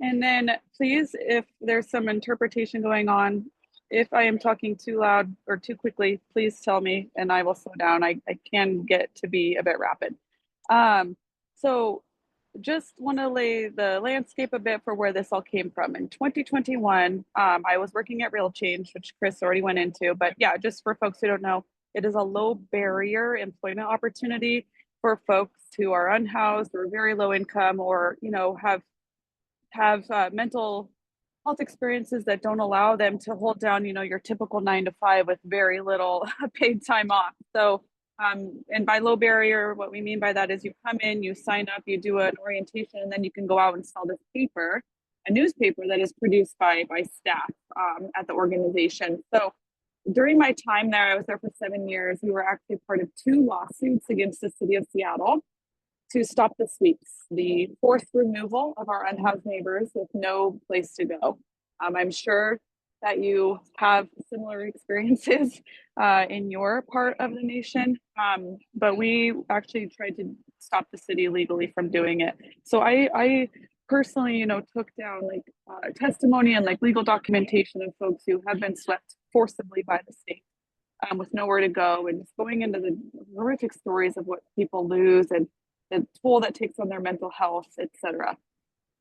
And then please, if there's some interpretation going on, if I am talking too loud or too quickly, please tell me and I will slow down. I can get to be a bit rapid. Um, so just want to lay the landscape a bit for where this all came from. In 2021, I was working at Real Change, which Chris already went into. But yeah, just for folks who don't know, it is a low barrier employment opportunity for folks who are unhoused or very low income, or have mental health experiences that don't allow them to hold down, your typical 9 to 5 with very little paid time off. So, and by low barrier, what we mean by that is you come in, you sign up, you do an orientation, and then you can go out and sell this paper, a newspaper that is produced by staff at the organization. So during my time there, I was there for 7 years. We were actually part of 2 lawsuits against the city of Seattle to stop the sweeps, the forced removal of our unhoused neighbors with no place to go. I'm sure that you have similar experiences in your part of the nation, but we actually tried to stop the city legally from doing it. So I personally, took down testimony and legal documentation of folks who have been swept forcibly by the state. With nowhere to go, and just going into the horrific stories of what people lose and the toll that takes on their mental health, etc.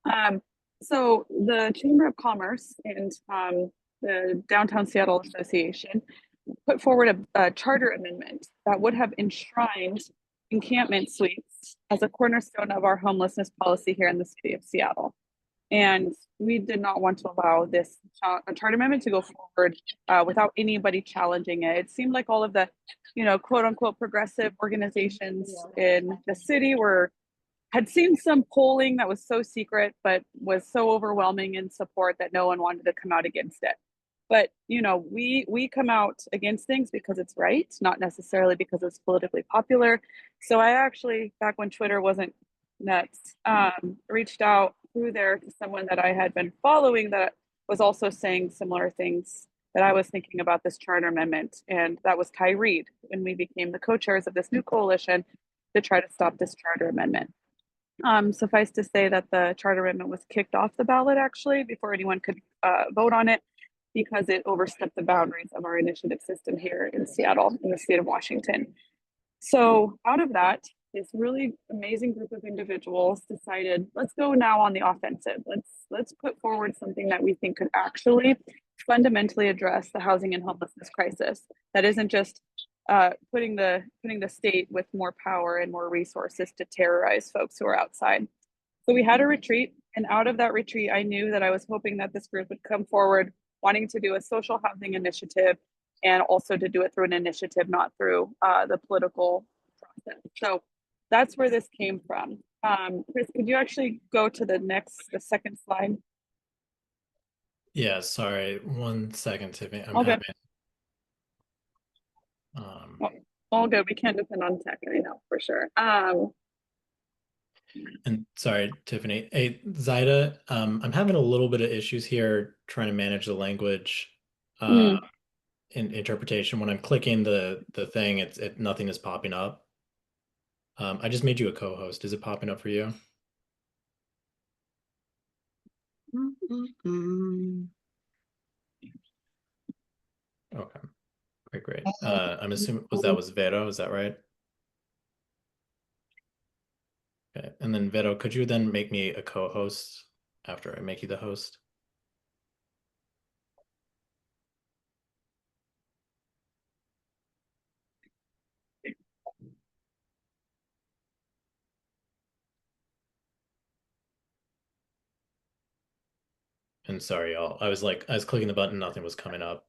Um, so the Chamber of Commerce and the Downtown Seattle Association put forward a charter amendment that would have enshrined encampment suites as a cornerstone of our homelessness policy here in the city of Seattle. And we did not want to allow this charter amendment to go forward without anybody challenging it. It seemed like all of the, quote unquote progressive organizations in the city had seen some polling that was so secret, but was so overwhelming in support that no one wanted to come out against it. But we come out against things because it's right, not necessarily because it's politically popular. So I actually, back when Twitter wasn't nuts, reached out through there to someone that I had been following that was also saying similar things that I was thinking about this charter amendment. And that was Kai Reed, when we became the co-chairs of this new coalition to try to stop this charter amendment. Suffice to say that the charter amendment was kicked off the ballot actually before anyone could vote on it, because it overstepped the boundaries of our initiative system here in Seattle, in the state of Washington. So out of that, this really amazing group of individuals decided, let's go now on the offensive. Let's put forward something that we think could actually fundamentally address the housing and homelessness crisis. That isn't just putting the state with more power and more resources to terrorize folks who are outside. So we had a retreat, and out of that retreat, I knew that I was hoping that this group would come forward wanting to do a social housing initiative, and also to do it through an initiative, not through the political process. So that's where this came from. Chris, could you actually go to the second slide? Yeah, sorry. 1 second, Tiffany. I'm All good. All good. We can't depend on tech right now, for sure. And sorry, Tiffany. Hey, Zaida, I'm having a little bit of issues here trying to manage the language in interpretation. When I'm clicking the thing, nothing is popping up. I just made you a co-host. Is it popping up for you? Okay. Great. I'm assuming was Vero, is that right? Okay. And then Vero, could you then make me a co-host after I make you the host? And sorry, y'all. I was clicking the button, nothing was coming up.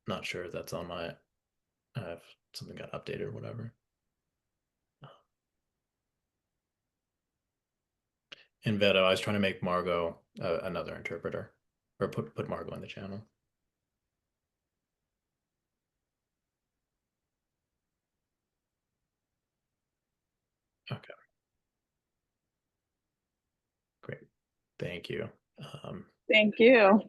Not sure if that's on my if something got updated or whatever. In Veto, I was trying to make Margot another interpreter, or put Margot in the channel. Okay. Great. Thank you. Thank you.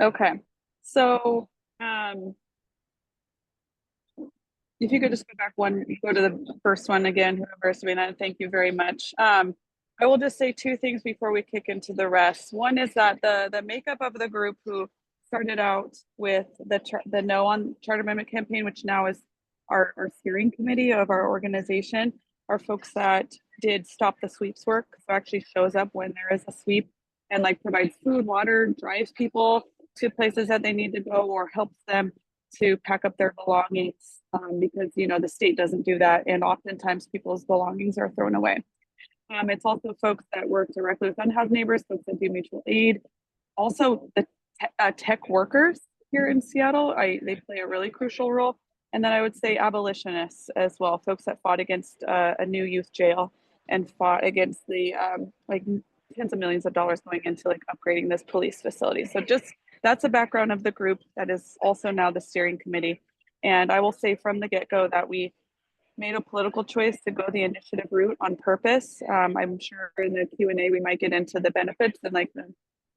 Okay. So if you could just go back one, go to the first one again, whoever's doing that, thank you very much. I will just say two things before we kick into the rest. One is that the makeup of the group who started out with the No on Charter Amendment campaign, which now is our steering committee of our organization, are folks that did Stop the Sweeps work. So actually shows up when there is a sweep and like provides food, water, drives people to places that they need to go, or helps them to pack up their belongings, because the state doesn't do that, and oftentimes people's belongings are thrown away. It's also folks that work directly with unhoused neighbors, folks that do mutual aid. Also, the tech workers here in Seattle, they play a really crucial role. And then I would say abolitionists as well, folks that fought against a new youth jail and fought against the like tens of millions of dollars going into like upgrading this police facility. So just that's a background of the group that is also now the steering committee. And I will say from the get-go that we made a political choice to go the initiative route on purpose. I'm sure in the Q&A we might get into the benefits and like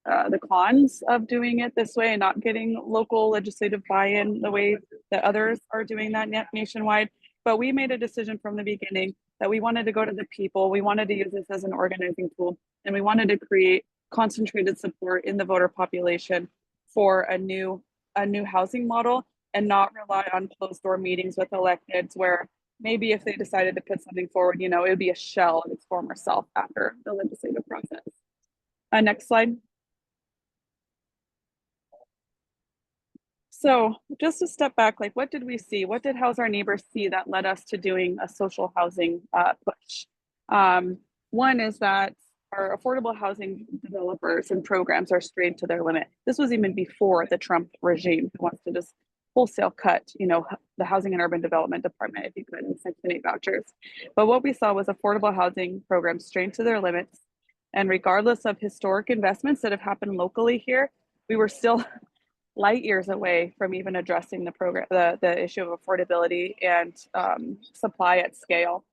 the cons of doing it this way and not getting local legislative buy-in the way that others are doing that nationwide. But we made a decision from the beginning that we wanted to go to the people. We wanted to use this as an organizing tool, and we wanted to create concentrated support in the voter population for a new housing model, and not rely on closed door meetings with electeds where maybe if they decided to put something forward, it would be a shell of its former self after the legislative process. Next slide. So just to step back, like what did we see? What did House Our Neighbors see that led us to doing a social housing push? One is that our affordable housing developers and programs are strained to their limit. This was even before the Trump regime, who wants to just wholesale cut, the Housing and Urban Development Department, if you could, in Section 8 vouchers. But what we saw was affordable housing programs strained to their limits. And regardless of historic investments that have happened locally here, we were still light years away from even addressing the issue of affordability and supply at scale.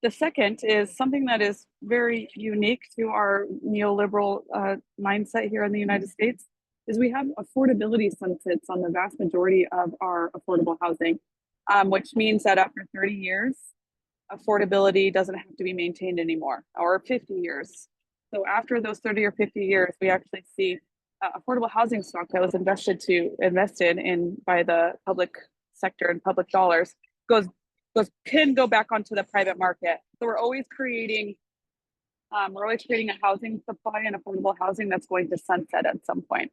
The second is something that is very unique to our neoliberal mindset here in the United States, is we have affordability sunsets on the vast majority of our affordable housing, which means that after 30 years, affordability doesn't have to be maintained anymore, or 50 years. So after those 30 or 50 years, we actually see affordable housing stock that was invested in by the public sector and public dollars can go back onto the private market. So we're always creating a housing supply and affordable housing that's going to sunset at some point.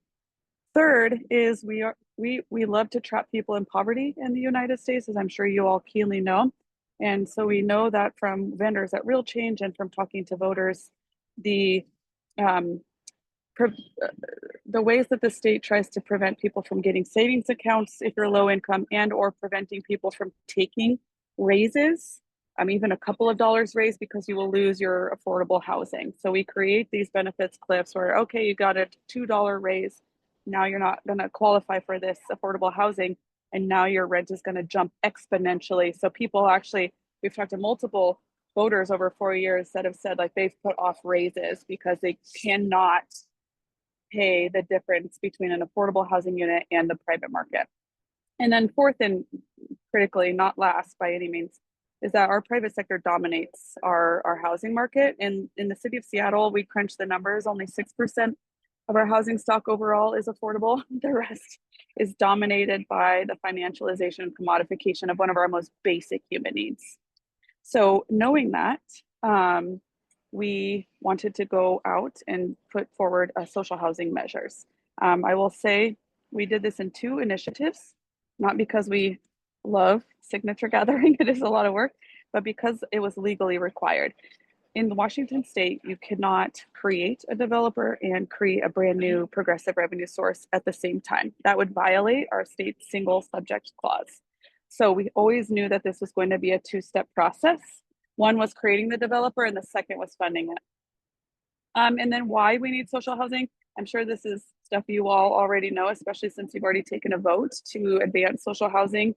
Third is we love to trap people in poverty in the United States, as I'm sure you all keenly know. And so we know that from vendors at Real Change and from talking to voters, the ways that the state tries to prevent people from getting savings accounts if you're low income, and or preventing people from taking raises, even a couple of dollars raise, because you will lose your affordable housing. So we create these benefits cliffs where, okay, you got a $2 raise. Now you're not going to qualify for this affordable housing. And now your rent is going to jump exponentially. So people actually, we've talked to multiple voters over 4 years that have said like they've put off raises because they cannot pay the difference between an affordable housing unit and the private market. And then fourth, and critically not last by any means, is that our private sector dominates our housing market. And in the city of Seattle, we crunched the numbers, only 6% of our housing stock overall is affordable. The rest is dominated by the financialization and commodification of one of our most basic human needs. So knowing that, we wanted to go out and put forward social housing measures. I will say we did this in 2 initiatives, not because we love signature gathering, it is a lot of work, but because it was legally required. In Washington state, you cannot create a developer and create a brand new progressive revenue source at the same time. That would violate our state's single subject clause. So we always knew that this was going to be a 2-step process. One was creating the developer, and the second was funding it. And then why we need social housing, I'm sure this is stuff you all already know, especially since you've already taken a vote to advance social housing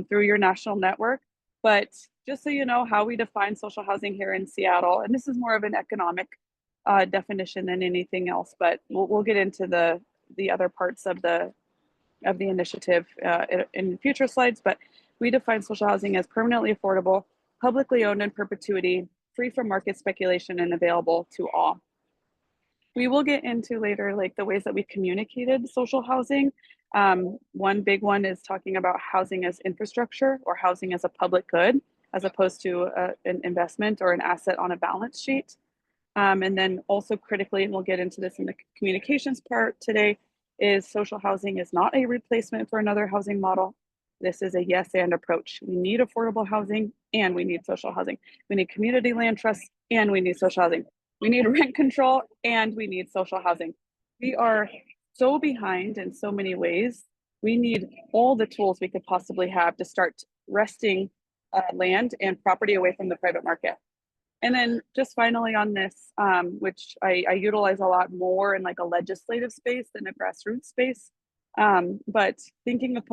through your national network. But just so you know how we define social housing here in Seattle, and this is more of an economic definition than anything else, but we'll get into the other parts of the initiative in future slides. But we define social housing as permanently affordable, publicly owned in perpetuity, free from market speculation and available to all. We will get into later, like the ways that we communicated social housing. One big one is talking about housing as infrastructure or housing as a public good, as opposed to an investment or an asset on a balance sheet. And then also critically, and we'll get into this in the communications part today, is social housing is not a replacement for another housing model. This is a yes and approach. We need affordable housing and we need social housing. We need community land trusts and we need social housing. We need rent control and we need social housing. We are so behind in so many ways. We need all the tools we could possibly have to start wresting land and property away from the private market. And then just finally on this, which I utilize a lot more in like a legislative space than a grassroots space, but thinking of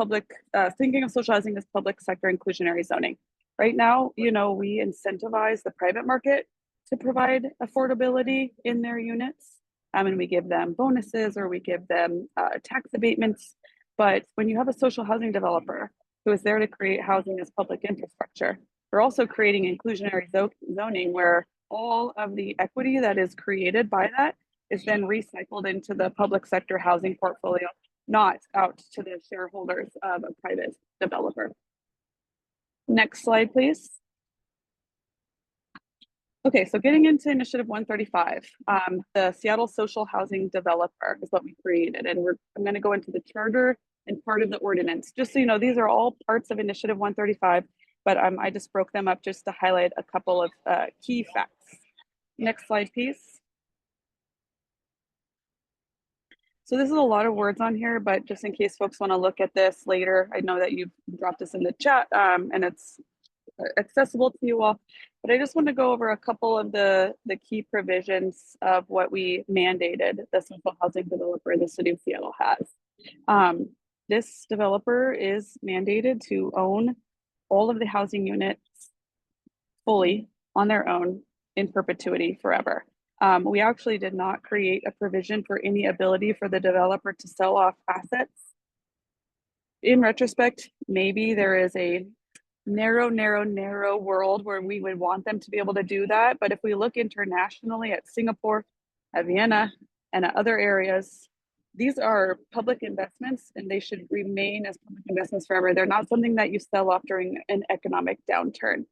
social housing as public sector inclusionary zoning. Right now, we incentivize the private market to provide affordability in their units. And we give them bonuses or we give them tax abatements. But when you have a social housing developer who is there to create housing as public infrastructure, we're also creating inclusionary zoning where all of the equity that is created by that is then recycled into the public sector housing portfolio, not out to the shareholders of a private developer. Next slide, please. Okay, so getting into Initiative 135, the Seattle Social Housing Developer is what we created, and I'm going to go into the charter and part of the ordinance. Just so you know, these are all parts of Initiative 135, but I just broke them up just to highlight a couple of key facts. Next slide, please. So this is a lot of words on here, but just in case folks want to look at this later, I know that you've dropped this in the chat and it's accessible to you all, but I just want to go over a couple of the key provisions of what we mandated the social housing developer in the city of Seattle has. This developer is mandated to own all of the housing units fully on their own in perpetuity forever. We actually did not create a provision for any ability for the developer to sell off assets. In retrospect, maybe there is a narrow world where we would want them to be able to do that. But if we look internationally at Singapore, at Vienna, and at other areas, these are public investments and they should remain as public investments forever. They're not something that you sell off during an economic downturn.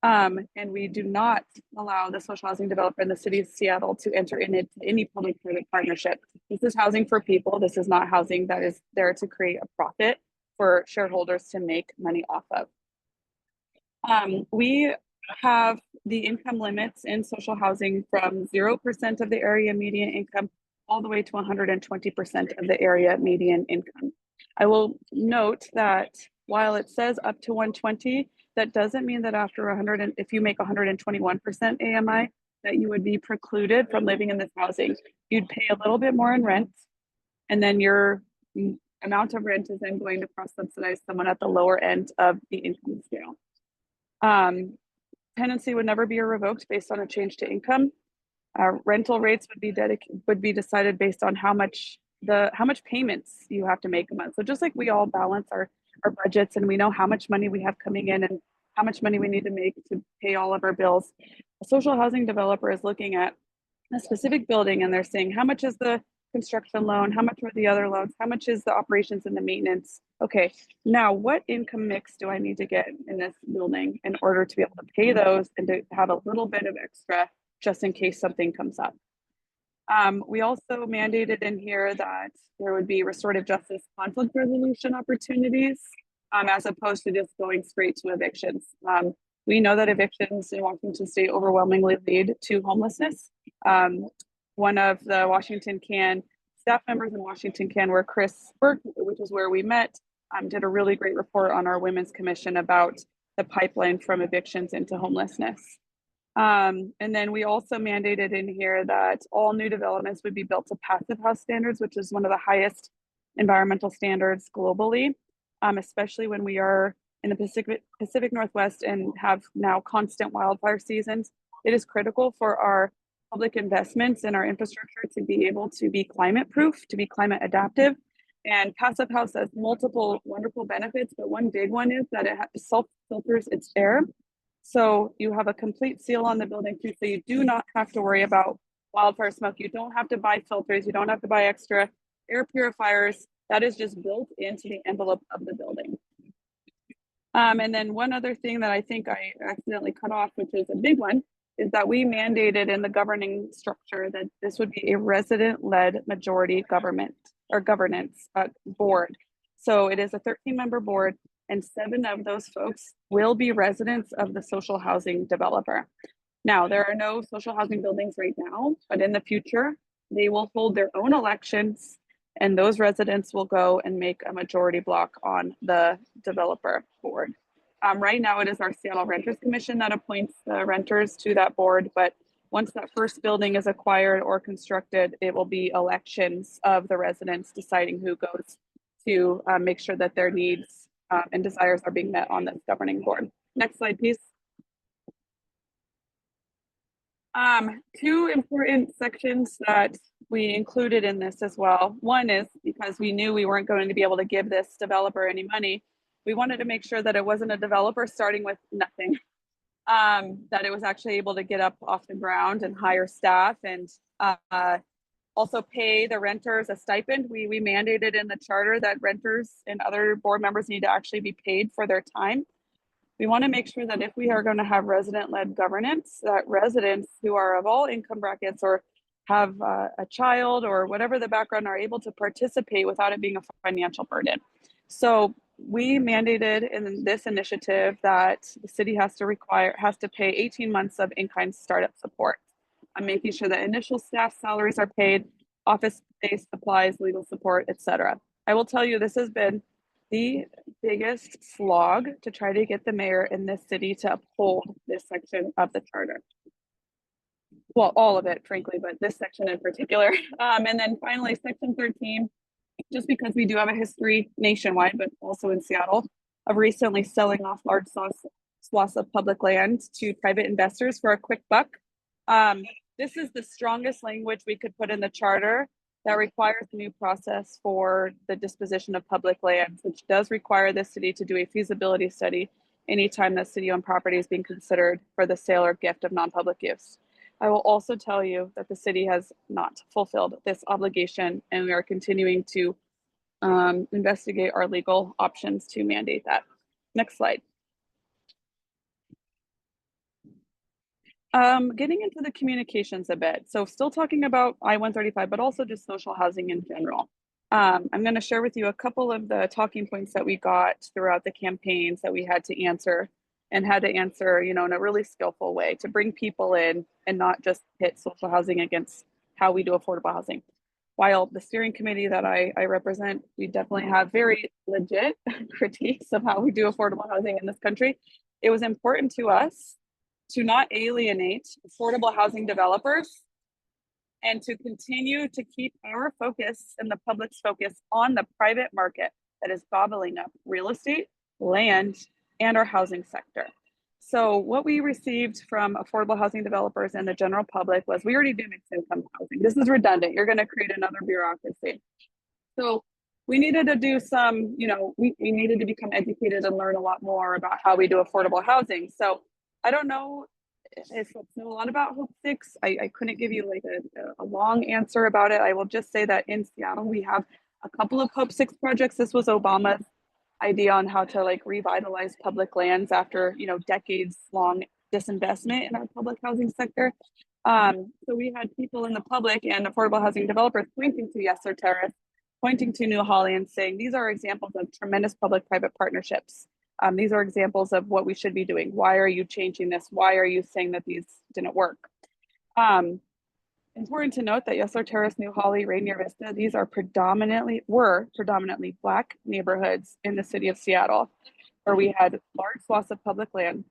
And we do not allow the social housing developer in the city of Seattle to enter into any public-private partnership. This is housing for people. This is not housing that is there to create a profit for shareholders to make money off of. We have the income limits in social housing from 0% of the area median income all the way to 120% of the area median income. I will note that while it says up to 120, that doesn't mean that after if you make 121% AMI, that you would be precluded from living in this housing. You'd pay a little bit more in rent, and then your amount of rent is then going to cross-subsidize someone at the lower end of the income scale. Tenancy would never be revoked based on a change to income. Rental rates would be decided based on how much payments you have to make a month. So just like we all balance our budgets and we know how much money we have coming in and how much money we need to make to pay all of our bills, a social housing developer is looking at a specific building and they're saying, how much is the construction loan? How much are the other loans? How much is the operations and the maintenance? Okay, now what income mix do I need to get in this building in order to be able to pay those and to have a little bit of extra just in case something comes up? We also mandated in here that there would be restorative justice conflict resolution opportunities as opposed to just going straight to evictions. We know that evictions in Washington state overwhelmingly lead to homelessness. One of the Washington Can staff members in Washington Can, where Chris Burke, which is where we met, did a really great report on our Women's Commission about the pipeline from evictions into homelessness. And then we also mandated in here that all new developments would be built to passive house standards, which is one of the highest environmental standards globally, especially when we are in the Pacific Northwest and have now constant wildfire seasons. It is critical for our public investments in our infrastructure to be able to be climate proof, to be climate adaptive. And passive house has multiple wonderful benefits, but one big one is that it self-filters its air. So you have a complete seal on the building too, so you do not have to worry about wildfire smoke. You don't have to buy filters. You don't have to buy extra air purifiers. That is just built into the envelope of the building. And then one other thing that I think I accidentally cut off, which is a big one, is that we mandated in the governing structure that this would be a resident-led majority government or governance board. So it is a 13-member board, and 7 of those folks will be residents of the social housing developer. Now, there are no social housing buildings right now, but in the future, they will hold their own elections, and those residents will go and make a majority block on the developer board. Right now, it is our Seattle Renters Commission that appoints the renters to that board, but once that first building is acquired or constructed, it will be elections of the residents deciding who goes to make sure that their needs and desires are being met on this governing board. Next slide, please. 2 important sections that we included in this as well. One is because we knew we weren't going to be able to give this developer any money. We wanted to make sure that it wasn't a developer starting with nothing, that it was actually able to get up off the ground and hire staff and also pay the renters a stipend. We mandated in the charter that renters and other board members need to actually be paid for their time. We want to make sure that if we are going to have resident-led governance, that residents who are of all income brackets or have a child or whatever the background are able to participate without it being a financial burden. So we mandated in this initiative that the city has to pay 18 months of in-kind startup support. I'm making sure that initial staff salaries are paid, office-based supplies, legal support, etc. I will tell you, this has been the biggest slog to try to get the mayor in this city to uphold this section of the charter. Well, all of it, frankly, but this section in particular. And then finally, section 13, just because we do have a history nationwide, but also in Seattle, of recently selling off large swaths of public land to private investors for a quick buck. This is the strongest language we could put in the charter that requires a new process for the disposition of public lands, which does require the city to do a feasibility study anytime that city-owned property is being considered for the sale or gift of non-public use. I will also tell you that the city has not fulfilled this obligation, and we are continuing to investigate our legal options to mandate that. Next slide. Getting into the communications a bit. So still talking about I-135, but also just social housing in general. I'm going to share with you a couple of the talking points that we got throughout the campaigns that we had to answer and had to answer, in a really skillful way to bring people in and not just pit social housing against how we do affordable housing. While the steering committee that I represent, we definitely have very legit critiques of how we do affordable housing in this country. It was important to us to not alienate affordable housing developers and to continue to keep our focus and the public's focus on the private market that is gobbling up real estate, land, and our housing sector. So what we received from affordable housing developers and the general public was, we already do mixed income housing. This is redundant. You're going to create another bureaucracy. So we needed to do some, we needed to become educated and learn a lot more about how we do affordable housing. So I don't know if folks know a lot about Hope 6. I couldn't give you like a long answer about it. I will just say that in Seattle, we have a couple of Hope 6 projects. This was Obama's idea on how to like revitalize public lands after, decades long disinvestment in our public housing sector. So we had people in the public and affordable housing developers pointing to Yesler Terrace, pointing to New Holly and saying, these are examples of tremendous public-private partnerships. These are examples of what we should be doing. Why are you changing this? Why are you saying that these didn't work? Important to note that Yesler Terrace, New Holly, Rainier Vista, these were predominantly Black neighborhoods in the city of Seattle, where we had large swaths of public land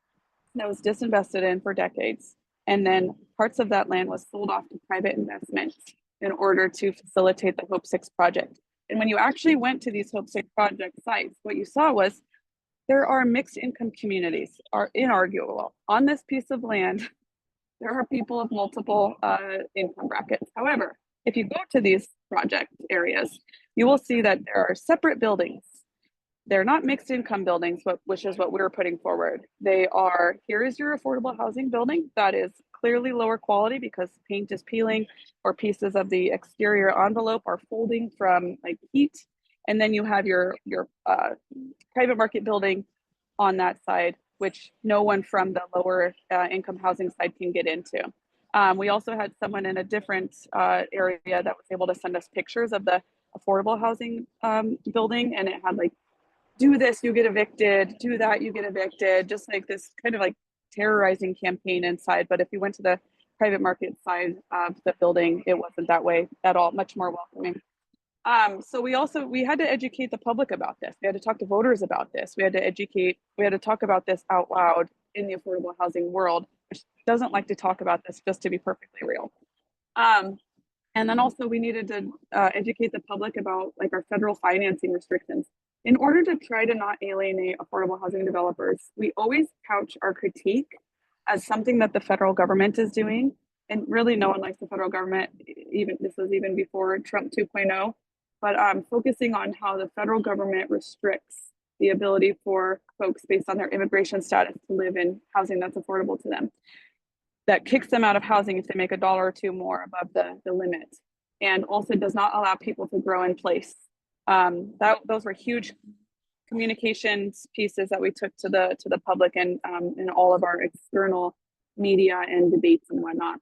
that was disinvested in for decades. And then parts of that land was sold off to private investment in order to facilitate the Hope 6 project. And when you actually went to these Hope 6 project sites, what you saw was there are mixed income communities, are inarguable. On this piece of land, there are people of multiple income brackets. However, if you go to these project areas, you will see that there are separate buildings They're not mixed income buildings, which is what we're putting forward. They are, here is your affordable housing building that is clearly lower quality because paint is peeling or pieces of the exterior envelope are folding from like heat. And then you have your private market building on that side, which no one from the lower income housing side can get into. We also had someone in a different area that was able to send us pictures of the affordable housing building, and it had like, do this, you get evicted, do that, you get evicted, just like this kind of like terrorizing campaign inside. But if you went to the private market side of the building, it wasn't that way at all, much more welcoming. So we had to educate the public about this. We had to talk to voters about this. We had to talk about this out loud in the affordable housing world, which doesn't like to talk about this, just to be perfectly real. And then also we needed to educate the public about like our federal financing restrictions. In order to try to not alienate affordable housing developers, we always couch our critique as something that the federal government is doing. And really no one likes the federal government, even this was even before Trump 2.0, but focusing on how the federal government restricts the ability for folks based on their immigration status to live in housing that's affordable to them. That kicks them out of housing if they make $1 or $2 more above the limit, and also does not allow people to grow in place. Those were huge communications pieces that we took to the public and in all of our external media and debates and whatnot.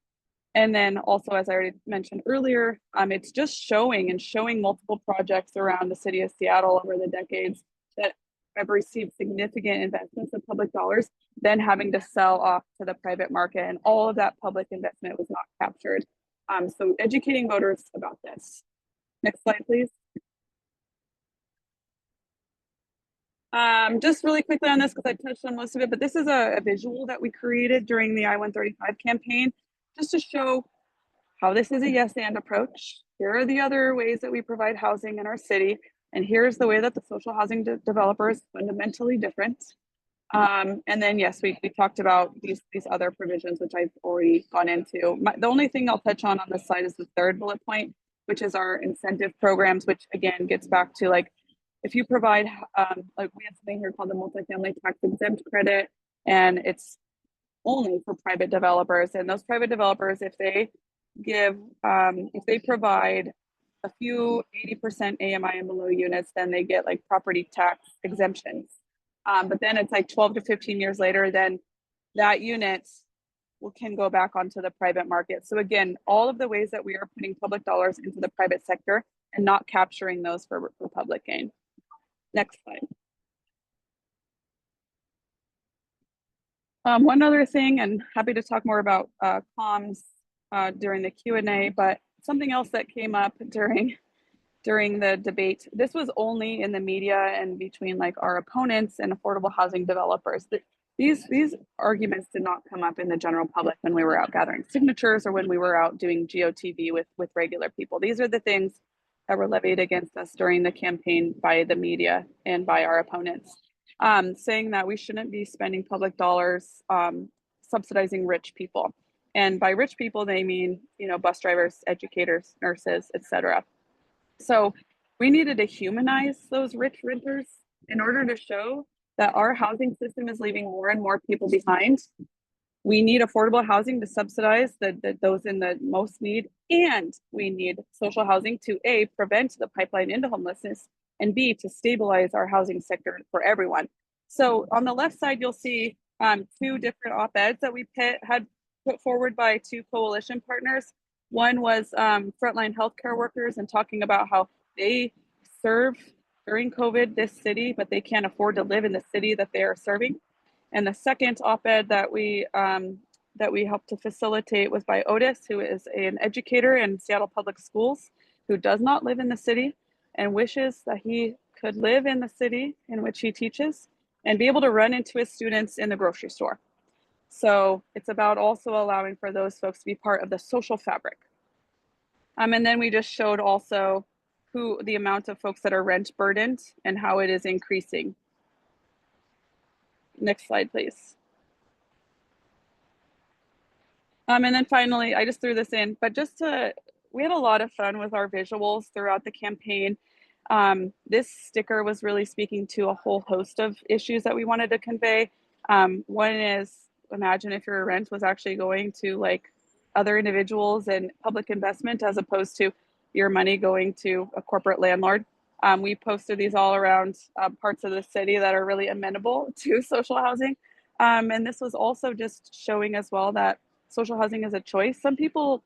And then also, as I already mentioned earlier, it's just showing multiple projects around the city of Seattle over the decades that have received significant investments of public dollars, then having to sell off to the private market, and all of that public investment was not captured. So educating voters about this. Next slide, please. Just really quickly on this, because I touched on most of it, but this is a visual that we created during the I-135 campaign, just to show how this is a yes and approach. Here are the other ways that we provide housing in our city, and here's the way that the social housing developer is fundamentally different. And then yes, we talked about these other provisions, which I've already gone into. The only thing I'll touch on this slide is the third bullet point, which is our incentive programs, which again gets back to like, if you provide, like we have something here called the multifamily tax exempt credit, and it's only for private developers. And those private developers, if they provide a few 80% AMI and below units, then they get like property tax exemptions. But then it's like 12 to 15 years later, then that unit can go back onto the private market. So again, all of the ways that we are putting public dollars into the private sector and not capturing those for public gain. Next slide. One other thing, and happy to talk more about comms during the Q&A, but something else that came up during the debate, this was only in the media and between like our opponents and affordable housing developers. These arguments did not come up in the general public when we were out gathering signatures or when we were out doing GOTV with regular people. These are the things that were levied against us during the campaign by the media and by our opponents, saying that we shouldn't be spending public dollars subsidizing rich people. And by rich people, they mean, you know, bus drivers, educators, nurses, etc. So we needed to humanize those rich renters in order to show that our housing system is leaving more and more people behind. We need affordable housing to subsidize those in the most need, and we need social housing to A, prevent the pipeline into homelessness, and B, to stabilize our housing sector for everyone. So on the left side, you'll see two different op-eds that we had put forward by two coalition partners. One was frontline healthcare workers and talking about how they serve during COVID this city, but they can't afford to live in the city that they are serving. And the second op-ed that we helped to facilitate was by Otis, who is an educator in Seattle Public Schools, who does not live in the city and wishes that he could live in the city in which he teaches and be able to run into his students in the grocery store. So it's about also allowing for those folks to be part of the social fabric. And then we just showed also the amount of folks that are rent burdened and how it is increasing. Next slide, please. And then finally, I just threw this in, but we had a lot of fun with our visuals throughout the campaign. This sticker was really speaking to a whole host of issues that we wanted to convey. One is, imagine if your rent was actually going to like other individuals and public investment as opposed to your money going to a corporate landlord. We posted these all around parts of the city that are really amenable to social housing. And this was also just showing as well that social housing is a choice. Some people,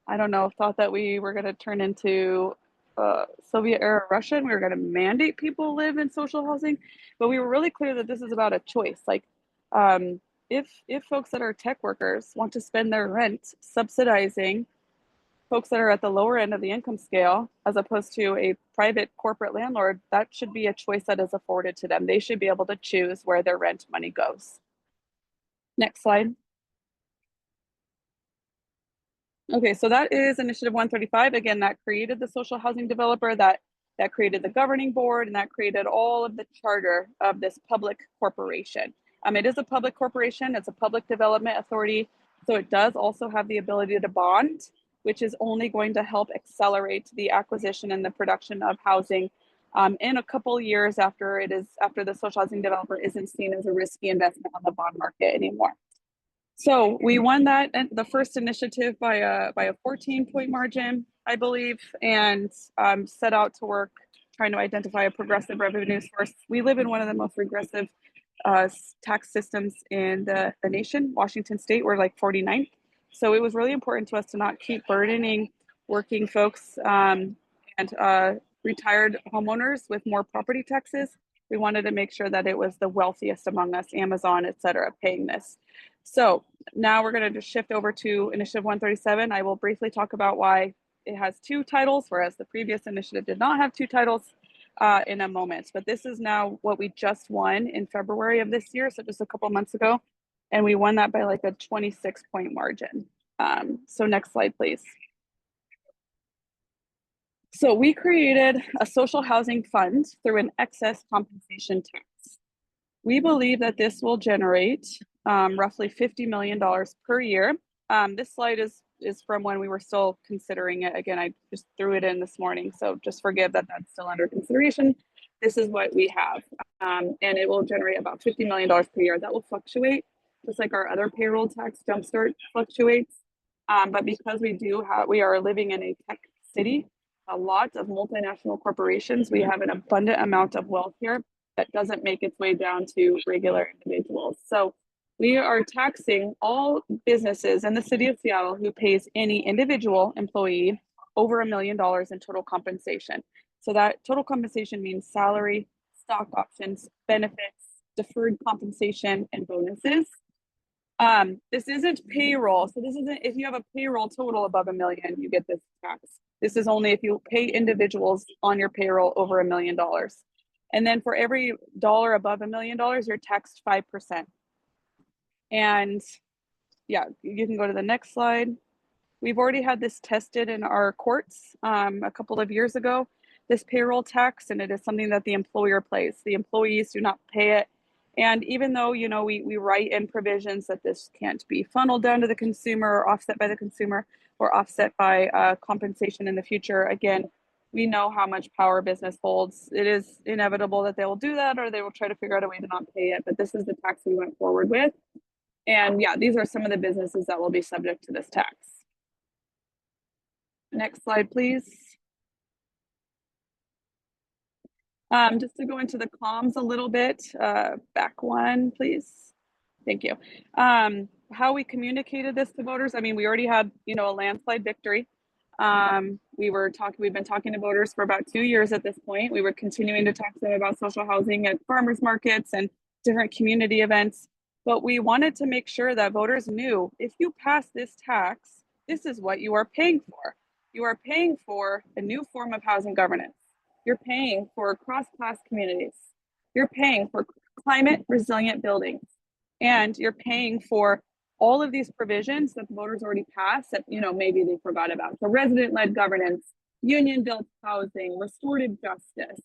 I don't know, thought that we were going to turn into Soviet era Russia and we were going to mandate people live in social housing. But we were really clear that this is about a choice. Like, if folks that are tech workers want to spend their rent subsidizing folks that are at the lower end of the income scale, as opposed to a private corporate landlord, that should be a choice that is afforded to them. They should be able to choose where their rent money goes. Next slide. Okay, so that is Initiative 135. Again, that created the social housing developer, that created the governing board, and that created all of the charter of this public corporation. It is a public corporation, it's a public development authority, so it does also have the ability to bond, which is only going to help accelerate the acquisition and the production of housing in a couple years after the social housing developer isn't seen as a risky investment on the bond market anymore. So we won that, the first initiative by a 14-point margin, I believe, and set out to work trying to identify a progressive revenue source. We live in one of the most regressive tax systems in the nation, Washington State. We're like 49th. So it was really important to us to not keep burdening working folks and retired homeowners with more property taxes. We wanted to make sure that it was the wealthiest among us, Amazon, et cetera, paying this. So now we're going to just shift over to Initiative 137. I will briefly talk about why it has two titles, whereas the previous initiative did not have two titles in a moment. But this is now what we just won in February of this year, so just a couple months ago. And we won that by like a 26-point margin. So next slide, please. So we created a social housing fund through an excess compensation tax. We believe that this will generate roughly $50 million per year. This slide is from when we were still considering it. Again, I just threw it in this morning, so just forgive that that's still under consideration. This is what we have, and it will generate about $50 million per year. That will fluctuate, just like our other payroll tax jumpstart fluctuates. But because we are living in a tech city, a lot of multinational corporations, we have an abundant amount of wealth here that doesn't make its way down to regular individuals. So we are taxing all businesses in the city of Seattle who pays any individual employee over $1 million in total compensation. So that total compensation means salary, stock options, benefits, deferred compensation, and bonuses. This isn't payroll. So this isn't, if you have a payroll total above $1 million, you get this tax. This is only if you pay individuals on your payroll over $1 million. And then for every dollar above $1 million, you're taxed 5%. And yeah, you can go to the next slide. We've already had this tested in our courts a couple of years ago, this payroll tax, and it is something that the employer pays. The employees do not pay it. And even though, you know, we write in provisions that this can't be funneled down to the consumer or offset by the consumer or offset by compensation in the future, again, we know how much power business holds. It is inevitable that they will do that, or they will try to figure out a way to not pay it. But this is the tax we went forward with. And yeah, these are some of the businesses that will be subject to this tax. Next slide, please. Just to go into the comms a little bit, back one, please. Thank you. How we communicated this to voters. I mean, we already had, you know, a landslide victory. We've been talking to voters for about 2 years at this point. We were continuing to talk to them about social housing at farmers markets and different community events. But we wanted to make sure that voters knew, if you pass this tax, this is what you are paying for. You are paying for a new form of housing governance. You're paying for cross-class communities. You're paying for climate resilient buildings. And you're paying for all of these provisions that the voters already passed that, you know, maybe they forgot about. So resident-led governance, union-built housing, restorative justice,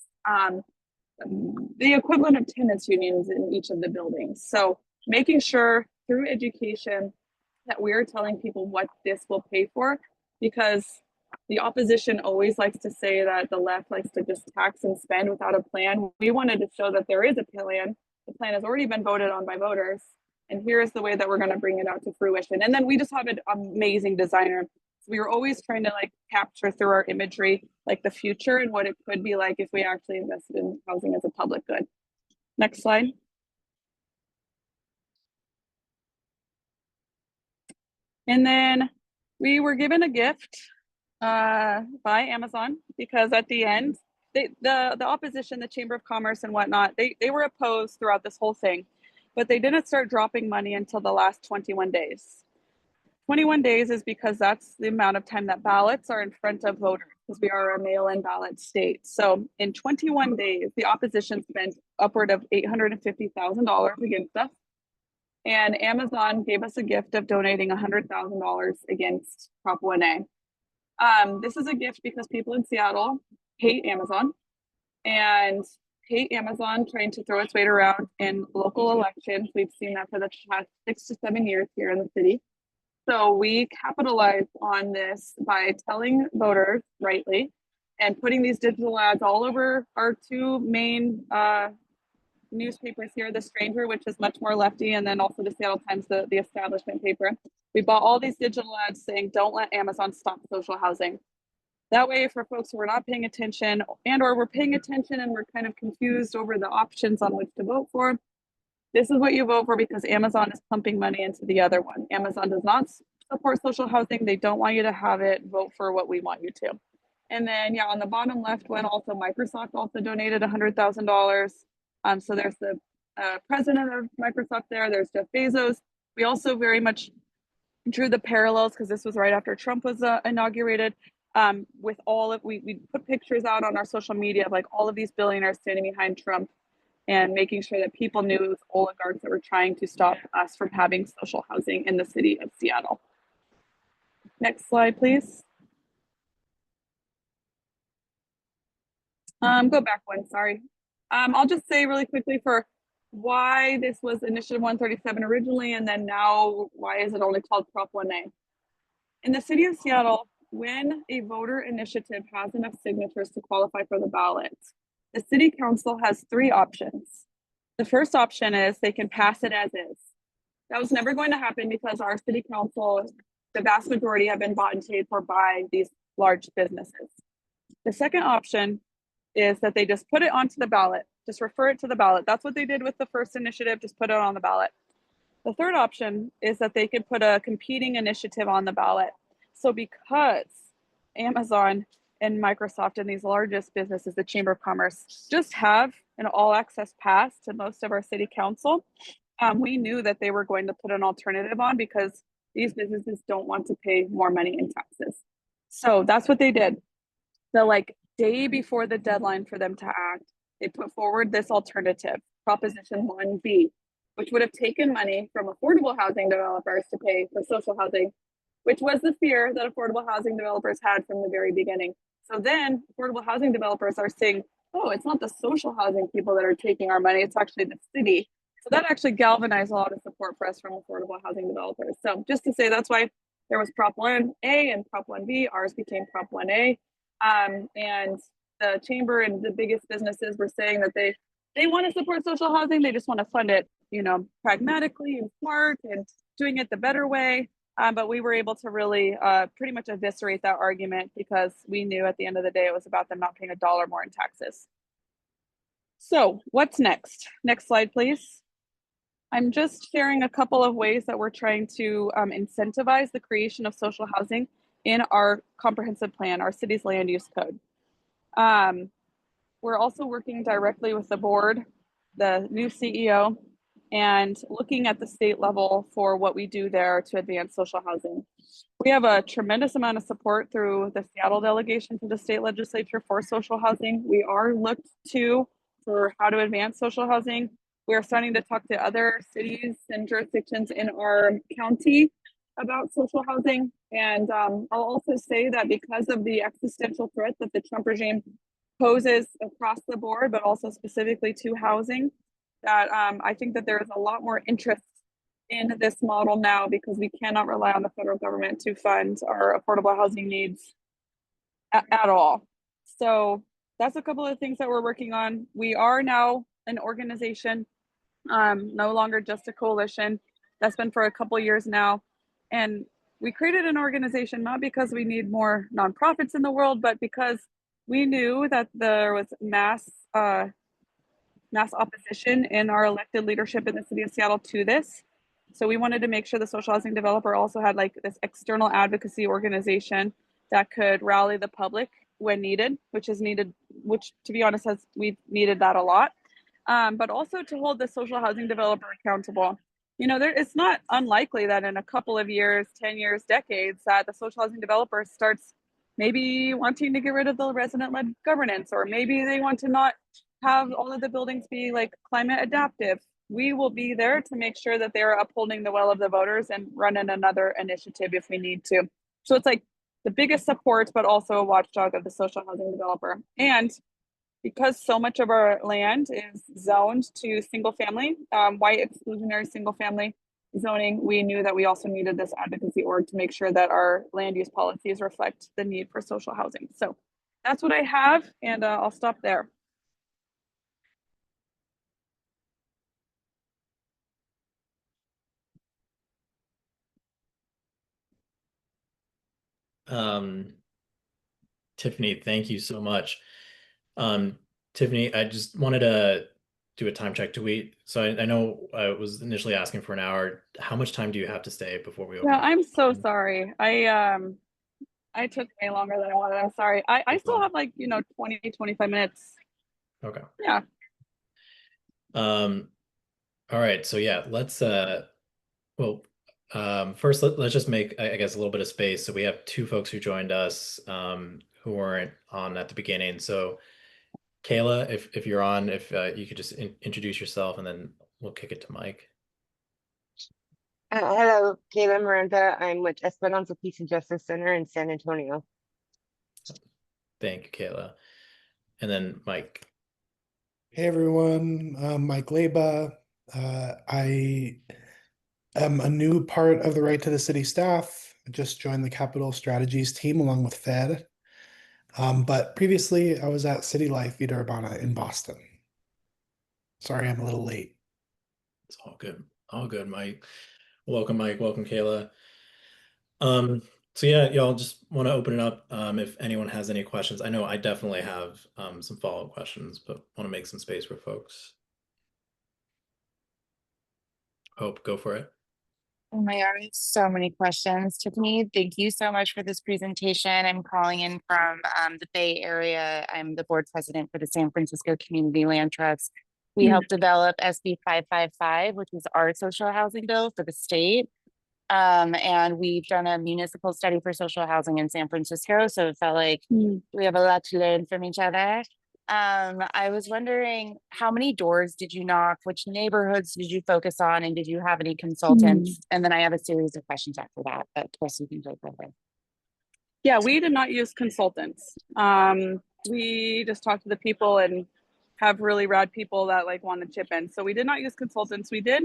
the equivalent of tenants unions in each of the buildings. So making sure through education that we're telling people what this will pay for, because The opposition always likes to say that the left likes to just tax and spend without a plan. We wanted to show that there is a plan. The plan has already been voted on by voters. And here's the way that we're going to bring it out to fruition. And then we just have an amazing designer. So we were always trying to like capture through our imagery, like the future and what it could be like if we actually invested in housing as a public good. Next slide. And then we were given a gift by Amazon because at the end, the opposition, the Chamber of Commerce and whatnot, they were opposed throughout this whole thing, but they didn't start dropping money until the last 21 days. 21 days is because that's the amount of time that ballots are in front of voters, because we are a mail-in ballot state. So in 21 days, the opposition spent upward of $850,000 against us. And Amazon gave us a gift of donating $100,000 against Prop 1A. This is a gift because people in Seattle hate Amazon and hate Amazon trying to throw its weight around in local elections. We've seen that for the past 6 to 7 years here in the city. So we capitalized on this by telling voters rightly and putting these digital ads all over our two main newspapers here, The Stranger, which is much more lefty, and then also the Seattle Times, the establishment paper. We bought all these digital ads saying, don't let Amazon stop social housing. That way, for folks who are not paying attention and or we're paying attention and we're kind of confused over the options on which to vote for, this is what you vote for because Amazon is pumping money into the other one. Amazon does not support social housing. They don't want you to have it. Vote for what we want you to. And then, yeah, on the bottom left one, also Microsoft also donated $100,000. So there's the president of Microsoft there. There's Jeff Bezos. We also very much drew the parallels because this was right after Trump was inaugurated. With all of we put pictures out on our social media of like all of these billionaires standing behind Trump and making sure that people knew it was oligarchs that were trying to stop us from having social housing in the city of Seattle. Next slide, please. Go back one, sorry. I'll just say really quickly for why this was Initiative 137 originally, and then now why is it only called Prop 1A. In the city of Seattle, when a voter initiative has enough signatures to qualify for the ballot, the city council has 3 options. The first option is they can pass it as is. That was never going to happen because our city council, the vast majority have been bought and paid for by these large businesses. The second option is that they just put it onto the ballot, just refer it to the ballot. That's what they did with the first initiative, just put it on the ballot. The third option is that they could put a competing initiative on the ballot. So because Amazon and Microsoft and these largest businesses, the Chamber of Commerce, just have an all access pass to most of our city council, we knew that they were going to put an alternative on because these businesses don't want to pay more money in taxes. So that's what they did. The day before the deadline for them to act, they put forward this alternative, Proposition 1B, which would have taken money from affordable housing developers to pay for social housing, which was the fear that affordable housing developers had from the very beginning. So then affordable housing developers are saying, oh, it's not the social housing people that are taking our money, it's actually the city. So that actually galvanized a lot of support for us from affordable housing developers. So just to say, that's why there was Prop 1A and Prop 1B, ours became Prop 1A. And the chamber and the biggest businesses were saying that they want to support social housing, they just want to fund it, pragmatically and smart and doing it the better way. But we were able to really pretty much eviscerate that argument because we knew at the end of the day it was about them not paying $1 more in taxes. So what's next? Next slide, please. I'm just sharing a couple of ways that we're trying to incentivize the creation of social housing in our comprehensive plan, our city's land use code. We're also working directly with the board, the new CEO, and looking at the state level for what we do there to advance social housing. We have a tremendous amount of support through the Seattle delegation to the state legislature for social housing. We are looked to for how to advance social housing. We are starting to talk to other cities and jurisdictions in our county about social housing. And I'll also say that because of the existential threat that the Trump regime poses across the board, but also specifically to housing, that I think that there is a lot more interest in this model now because we cannot rely on the federal government to fund our affordable housing needs at all. So that's a couple of things that we're working on. We are now an organization, no longer just a coalition. That's been for a couple years now. And we created an organization not because we need more nonprofits in the world, but because we knew that there was mass opposition in our elected leadership in the city of Seattle to this. So we wanted to make sure the social housing developer also had like this external advocacy organization that could rally the public when needed, which is needed, which to be honest, we've needed that a lot. But also to hold the social housing developer accountable. You know, it's not unlikely that in a couple of years, 10 years, decades, that the social housing developer starts maybe wanting to get rid of the resident-led governance, or maybe they want to not have all of the buildings be like climate adaptive. We will be there to make sure that they're upholding the will of the voters and running another initiative if we need to. So it's like the biggest support, but also a watchdog of the social housing developer. And because so much of our land is zoned to single family, white exclusionary single family zoning, we knew that we also needed this advocacy org to make sure that our land use policies reflect the need for social housing. So that's what I have, and I'll stop there. Tiffani, thank you so much. Tiffani, I just wanted to do a time check. So I know I was initially asking for an hour. How much time do you have to stay before we open Yeah, up? I'm so sorry. I took way longer than I wanted. I'm sorry. I still have like, 20, 25 minutes. Okay. Yeah. All right. So yeah, well, first let's just make, I guess, a little bit of space. So we have two folks who joined us, who weren't on at the beginning. So Kayla, if you're on, if you could just introduce yourself, and then we'll kick it to Mike. Hello, Kayla Miranda. I'm with Esperanza Peace and Justice Center in San Antonio. Thank you, Kayla. And then Mike. Hey everyone, I'm Mike Leba. I am a new part of the Right to the City staff. I just joined the Capital Strategies team along with Fed. But previously I was at City Life Vida Urbana in Boston. Sorry, I'm a little late. It's all good. All good, Mike. Welcome, Mike. Welcome, Kayla. So yeah, y'all, just want to open it up. If anyone has any questions, I know I definitely have some follow-up questions, but want to make some space for folks. Hope, go for it. Oh my God, I have so many questions. Tiffani, thank you so much for this presentation. I'm calling in from the Bay Area. I'm the board president for the San Francisco Community Land Trust. We helped develop SB 555, which is our social housing bill for the state. And we've done a municipal study for social housing in San Francisco. So it felt like we have a lot to learn from each other. I was wondering, how many doors did you knock? Which neighborhoods did you focus on? And did you have any consultants? And then I have a series of questions after that, but Chris, you can take over. Yeah, we did not use consultants. We just talked to the people and have really rad people that like want to chip in. So we did not use consultants. We did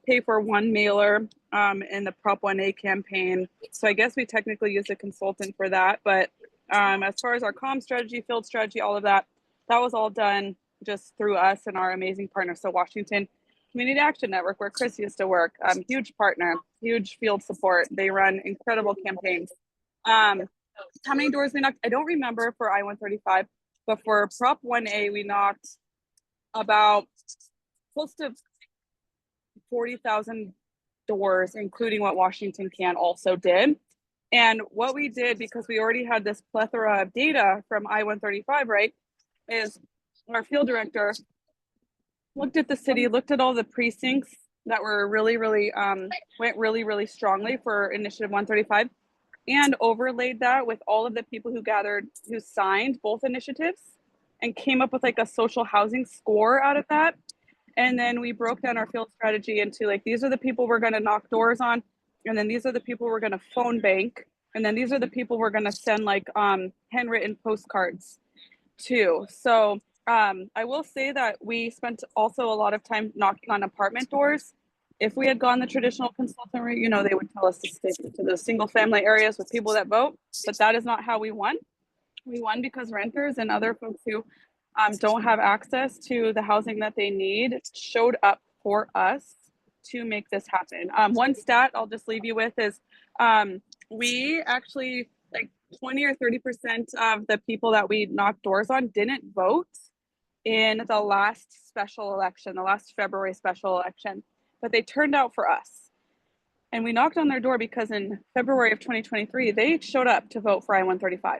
pay for one mailer in the Prop 1A campaign. So I guess we technically used a consultant for that. But as far as our comm strategy, field strategy, all of that, that was all done just through us and our amazing partner. So Washington Community Action Network, where Chris used to work, huge partner, huge field support. They run incredible campaigns. How many doors we knocked? I don't remember for I-135, but for Prop 1A, we knocked about close to 40,000 doors, including what Washington Can also did. And what we did, because we already had this plethora of data from I-135, right, is our field director looked at the city, looked at all the precincts that were really, went really strongly for Initiative 135, and overlaid that with all of the people who signed both initiatives, and came up with like a social housing score out of that. And then we broke down our field strategy into like, these are the people we're going to knock doors on, and then these are the people we're going to phone bank, and then these are the people we're going to send like handwritten postcards to. So I will say that we spent also a lot of time knocking on apartment doors. If we had gone the traditional consultant route, they would tell us to stick to the single family areas with people that vote, but that is not how we won. We won because renters and other folks who don't have access to the housing that they need showed up for us to make this happen. One stat I'll just leave you with is we actually, like 20 or 30% of the people that we knocked doors on didn't vote in the last special election, the last February special election, but they turned out for us. And we knocked on their door because in February of 2023, they showed up to vote for I-135.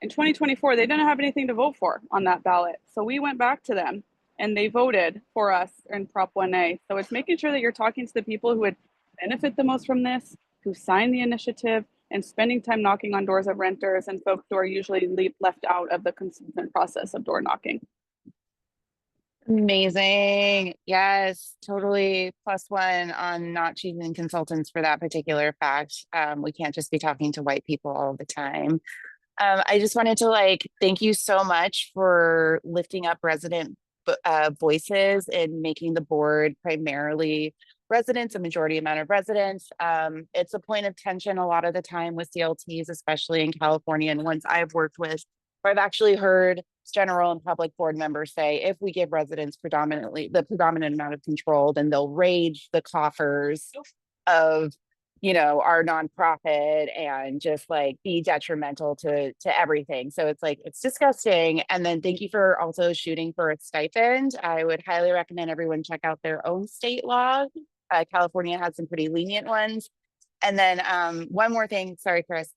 In 2024, they didn't have anything to vote for on that ballot. So we went back to them and they voted for us in Prop 1A. So it's making sure that you're talking to the people who would benefit the most from this, who signed the initiative, and spending time knocking on doors of renters and folks who are usually left out of the consistent process of door knocking. Amazing. Yes, totally. +1 on not choosing consultants for that particular fact. We can't just be talking to white people all the time. I just wanted to thank you so much for lifting up resident voices and making the board primarily residents, a majority amount of residents. It's a point of tension a lot of the time with CLTs, especially in California, and ones I've worked with, where I've actually heard general and public board members say, if we give residents the predominant amount of control, then they'll rage the coffers of our nonprofit and just be detrimental to everything. So it's disgusting. And then thank you for also shooting for a stipend. I would highly recommend everyone check out their own state law. California has some pretty lenient ones. And then one more thing, sorry, Chris,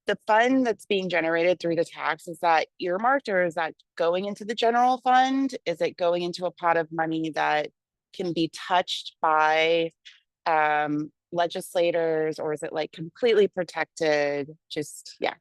the fund that's being generated through the tax, is that earmarked, or is that going into the general fund? Is it going into a pot of money that can be touched by legislators, or is it completely protected? Yeah.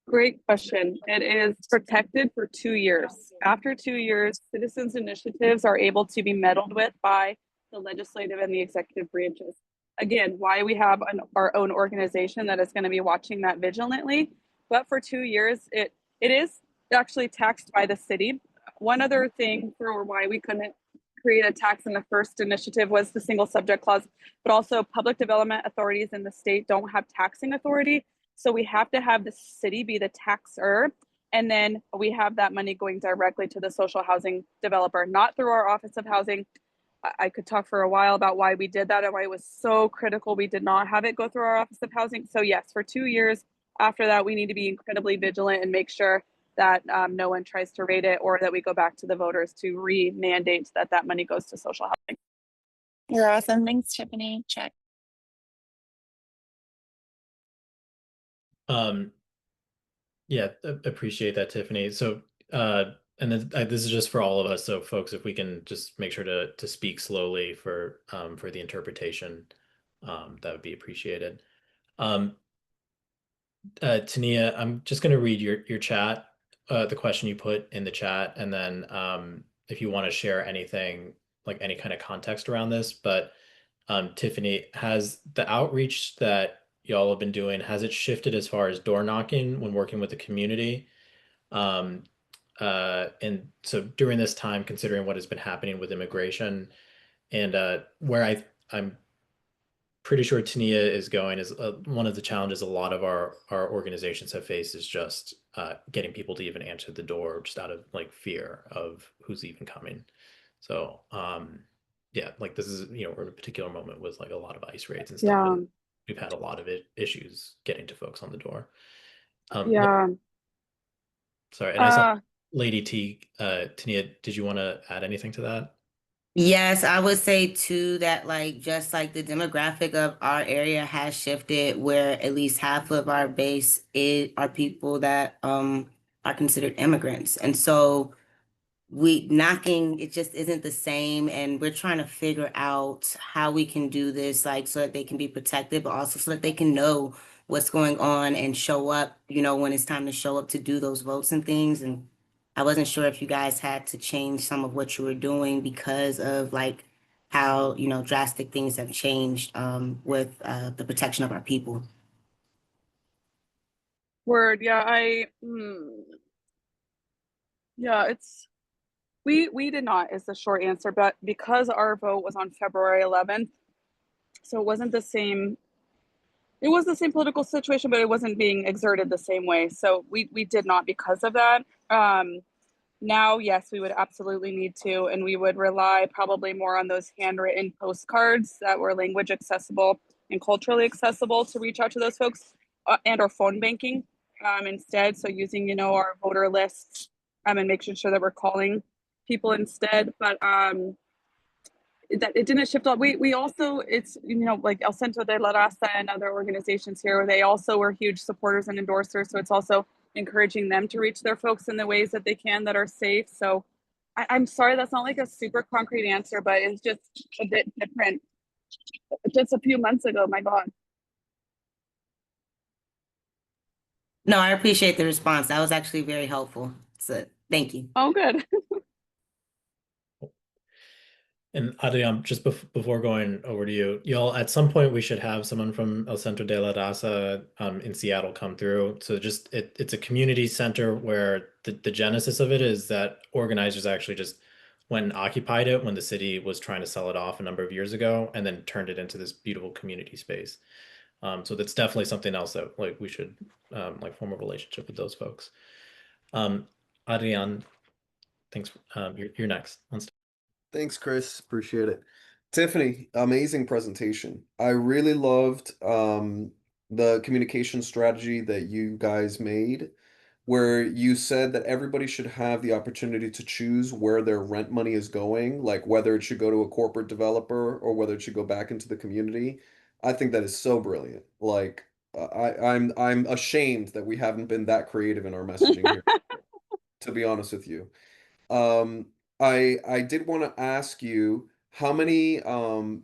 Great question. It is protected for 2 years. After 2 years, citizens' initiatives are able to be meddled with by the legislative and the executive branches. Again, why we have our own organization that is going to be watching that vigilantly. But for 2 years, it is actually taxed by the city. One other thing for why we couldn't create a tax in the first initiative was the single subject clause, but also public development authorities in the state don't have taxing authority. So we have to have the city be the taxer. And then we have that money going directly to the social housing developer, not through our Office of Housing. I could talk for a while about why we did that and why it was so critical we did not have it go through our Office of Housing. So yes, for 2 years after that, we need to be incredibly vigilant and make sure that no one tries to raid it, or that we go back to the voters to re-mandate that money goes to social housing. You're awesome. Thanks, Tiffany. Check. Yeah, appreciate that, Tiffany. So and then this is just for all of us. So folks, if we can just make sure to speak slowly for the interpretation, that would be appreciated. Tania, I'm just going to read your chat, the question you put in the chat, and then if you want to share anything, like any kind of context around this. But Tiffany, has the outreach that y'all have been doing, has it shifted as far as door knocking when working with the community? And so during this time, considering what has been happening with immigration, and where I'm pretty sure Tania is going, is one of the challenges a lot of our organizations have faced is just getting people to even answer the door, just out of fear of who's even coming. So yeah, this is, we're in a particular moment with a lot of ICE raids and stuff. Yeah. And we've had a lot of issues getting to folks on the door. Yeah. Sorry, and I saw Lady T. Tania, did you want to add anything to that? Yes, I would say too that just the demographic of our area has shifted, where at least half of our base are people that are considered immigrants. And so knocking, it just isn't the same, and we're trying to figure out how we can do this so that they can be protected, but also so that they can know what's going on and show up, when it's time to show up to do those votes and things. And I wasn't sure if you guys had to change some of what you were doing because of how drastic things have changed with the protection of our people. Word. Yeah, yeah, we did not, is the short answer, but because our vote was on February 11th, so it wasn't the same it was the same political situation, but it wasn't being exerted the same way. So we did not because of that. Now, yes, we would absolutely need to, and we would rely probably more on those handwritten postcards that were language accessible and culturally accessible to reach out to those folks, and or phone banking instead. So using, you know, our voter lists and making sure that we're calling people instead. But that it didn't shift all. We also, it's, you know, like El Centro de la Raza and other organizations here, they also were huge supporters and endorsers. So it's also encouraging them to reach their folks in the ways that they can that are safe. So I'm sorry, that's not like a super concrete answer, but it's just a bit different. Just a few months ago, my God. No, I appreciate the response. That was actually very helpful. So thank you. Oh, good. And Adrian, just before going over to you, y'all, at some point we should have someone from El Centro de la Raza in Seattle come through. So just it's a community center where the genesis of it is that organizers actually just went and occupied it when the city was trying to sell it off a number of years ago, and then turned it into this beautiful community space. So that's definitely something else that like we should like form a relationship with those folks. Adrian, thanks. You're next. Thanks, Chris. Appreciate it. Tiffani, amazing presentation. I really loved the communication strategy that you guys made, where you said that everybody should have the opportunity to choose where their rent money is going, like whether it should go to a corporate developer or whether it should go back into the community. I think that is so brilliant. Like I'm ashamed that we haven't been that creative in our messaging here, to be honest with you. Um, I did want to ask you how many